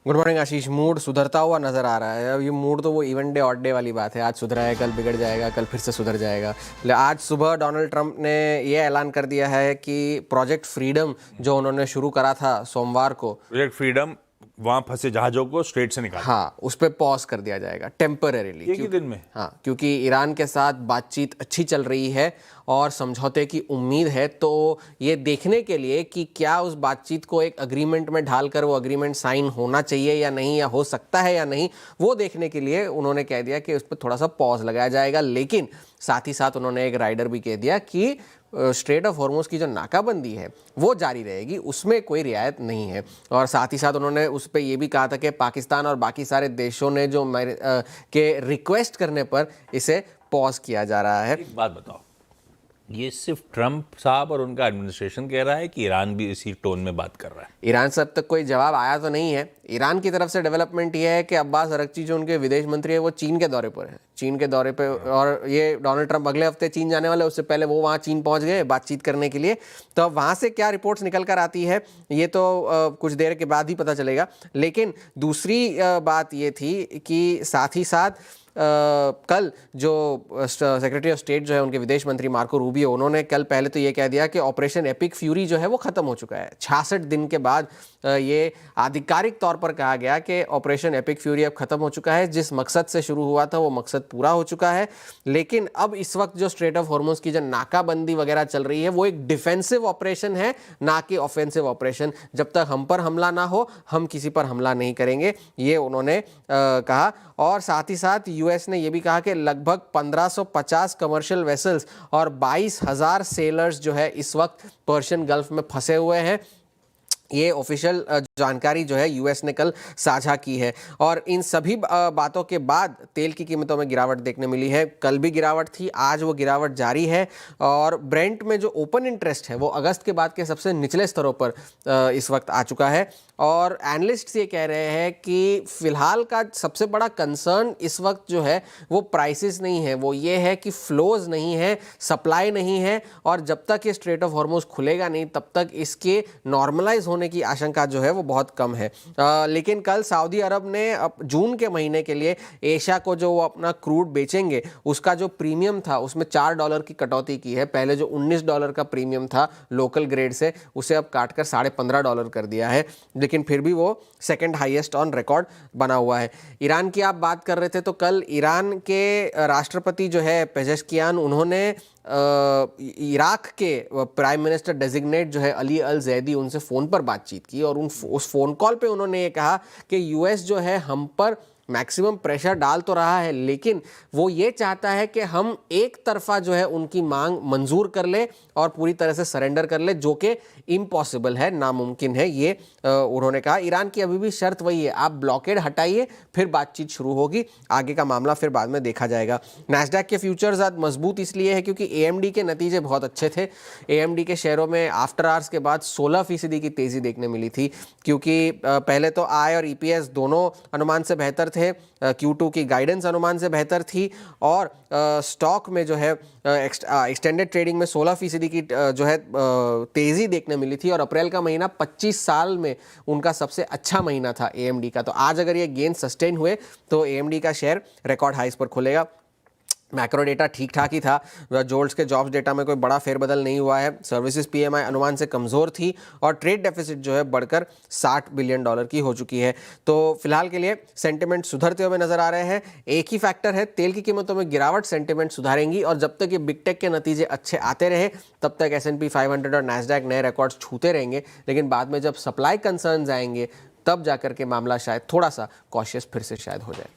Good morning आशीष। Mood सुधरता हुआ नजर आ रहा है। अब ये मूड तो वो इवन डे ऑड डे वाली बात है। आज सुधरा है, कल बिगड़ जाएगा, कल फिर से सुधर जाएगा। आज सुबह डोनाल्ड ट्रंप ने ये ऐलान कर दिया है कि प्रोजेक्ट फ्रीडम जो उन्होंने शुरू करा था सोमवार को, प्रोजेक्ट फ्रीडम, वहां फंसे जहाजों को स्ट्रेट से निकाल, हाँ, उस पर पॉज कर दिया जाएगा टेम्परेरीली, एक ही दिन में। हाँ, क्योंकि ईरान के साथ बातचीत अच्छी चल रही है और समझौते की उम्मीद है। तो ये देखने के लिए कि क्या उस बातचीत को एक अग्रीमेंट में ढालकर वो अग्रीमेंट साइन होना चाहिए या नहीं, या हो सकता है या नहीं, वो देखने के लिए उन्होंने कह दिया कि उस पर थोड़ा सा पॉज लगाया जाएगा। लेकिन साथ ही साथ उन्होंने एक राइडर भी कह दिया कि स्ट्रेट ऑफ हॉर्मुज़ की जो नाकाबंदी है वो जारी रहेगी, उसमें कोई रियायत नहीं है। और साथ ही साथ उन्होंने उस पर यह भी कहा था कि पाकिस्तान और बाकी सारे देशों ने जो के रिक्वेस्ट करने पर इसे पॉज किया जा रहा है। एक बात बताओ, ये सिर्फ ट्रंप साहब और उनका एडमिनिस्ट्रेशन कह रहा है कि ईरान भी इसी टोन में बात कर रहा है? ईरान से अब तक कोई जवाब आया तो नहीं है। ईरान की तरफ से डेवलपमेंट ये है कि अब्बास अरगची जो उनके विदेश मंत्री है वो चीन के दौरे पर है, चीन के दौरे पे, और ये डोनाल्ड ट्रंप अगले हफ्ते चीन जाने वाले, उससे पहले वो वहाँ चीन पहुँच गए बातचीत करने के लिए। तो अब वहाँ से क्या रिपोर्ट्स निकल कर आती है ये तो कुछ देर के बाद ही पता चलेगा। लेकिन दूसरी बात ये थी कि साथ ही साथ कल जो सेक्रेटरी ऑफ स्टेट जो है, उनके विदेश मंत्री मार्को रूबियो, उन्होंने कल पहले तो ये कह दिया कि ऑपरेशन एपिक फ्यूरी जो है वो ख़त्म हो चुका है। 66 दिन के बाद ये आधिकारिक तौर पर कहा गया कि ऑपरेशन एपिक फ्यूरी अब ख़त्म हो चुका है। जिस मकसद से शुरू हुआ था वो मकसद पूरा हो चुका है। लेकिन अब इस वक्त जो स्ट्रेट ऑफ हॉर्मुज़ की जो नाकाबंदी वगैरह चल रही है वो एक डिफेंसिव ऑपरेशन है, ना कि ऑफेंसिव ऑपरेशन। जब तक हम पर हमला ना हो हम किसी पर हमला नहीं करेंगे, ये उन्होंने कहा। और साथ ही साथ यूएस ने यह भी कहा कि लगभग 1550 कमर्शियल वेसल्स और 22,000 सेलर्स जो है इस वक्त पर्शियन गल्फ में फंसे हुए हैं। ये ऑफिशियल जानकारी जो है यूएस ने कल साझा की है। और इन सभी बातों के बाद तेल की कीमतों में गिरावट देखने मिली है। कल भी गिरावट थी, आज वो गिरावट जारी है। और ब्रेंट में जो ओपन इंटरेस्ट है वो अगस्त के बाद के सबसे निचले स्तरों पर इस वक्त आ चुका है। और एनालिस्ट्स ये कह रहे हैं कि फिलहाल का सबसे बड़ा कंसर्न इस वक्त जो है वो प्राइसेस नहीं है, वो ये है कि फ्लोज नहीं है, सप्लाई नहीं है। और जब तक ये स्ट्रेट ऑफ हॉर्मुज़ खुलेगा नहीं तब तक इसके नॉर्मलाइज होने की आशंका जो है वो बहुत कम है। लेकिन कल सऊदी अरब ने जून के महीने के लिए एशिया को जो वो अपना क्रूड बेचेंगे उसका जो प्रीमियम था उसमें $4 की कटौती की है। पहले जो $19 का प्रीमियम था लोकल ग्रेड से, उसे अब काटकर $15.5 कर दिया है। लेकिन फिर भी वो सेकंड हाईएस्ट ऑन रिकॉर्ड बना हुआ है। ईरान की आप बात कर रहे थे, तो कल ईरान के राष्ट्रपति जो है पेजेश्कियान, उन्होंने इराक के प्राइम मिनिस्टर डेजिग्नेट जो है अली अल जैदी, उनसे फ़ोन पर बातचीत की। और उस फ़ोन कॉल पे उन्होंने ये कहा कि यूएस जो है हम पर मैक्सिमम प्रेशर डाल तो रहा है, लेकिन वो ये चाहता है कि हम एक तरफा जो है उनकी मांग मंजूर कर ले और पूरी तरह से सरेंडर कर ले, जो कि इम्पॉसिबल है, नामुमकिन है। ये उन्होंने कहा। ईरान की अभी भी शर्त वही है, आप ब्लॉकेड हटाइए फिर बातचीत शुरू होगी, आगे का मामला फिर बाद में देखा जाएगा। नैस्डैक के फ्यूचर्स आज मजबूत इसलिए है क्योंकि एएमडी के नतीजे बहुत अच्छे थे। एएमडी के शेयरों में आफ्टर आवर्स के बाद 16% की तेज़ी देखने मिली थी, क्योंकि पहले तो आय और ईपीएस दोनों अनुमान से बेहतर थे, Q2 की गाइडेंस अनुमान से बेहतर थी। और स्टॉक में जो है एक्सटेंडेड ट्रेडिंग में 16% की जो है तेज़ी देखने मिली थी। और अप्रैल का महीना 25 साल में उनका सबसे अच्छा महीना था एएमडी का। तो आज अगर ये गेन सस्टेन हुए तो एएमडी का शेयर रिकॉर्ड हाइस पर खुलेगा। मैक्रो डेटा ठीक ठाक ही था, जोल्ट्स के जॉब्स डेटा में कोई बड़ा फेरबदल नहीं हुआ है। सर्विसेज पीएमआई अनुमान से कमज़ोर थी और ट्रेड डेफिसिट जो है बढ़कर $60 बिलियन की हो चुकी है। तो फिलहाल के लिए सेंटिमेंट सुधरते हुए नजर आ रहे हैं। एक ही फैक्टर है, तेल की कीमतों में गिरावट सेंटिमेंट सुधारेंगी। और जब तक ये बिग टेक के नतीजे अच्छे आते रहे तब तक S&P 500 और नैस्डैक नए रिकॉर्ड्स छूते रहेंगे। लेकिन बाद में जब सप्लाई कंसर्न्स आएंगे तब जाकर के मामला शायद थोड़ा सा कॉशियस फिर से शायद हो जाए।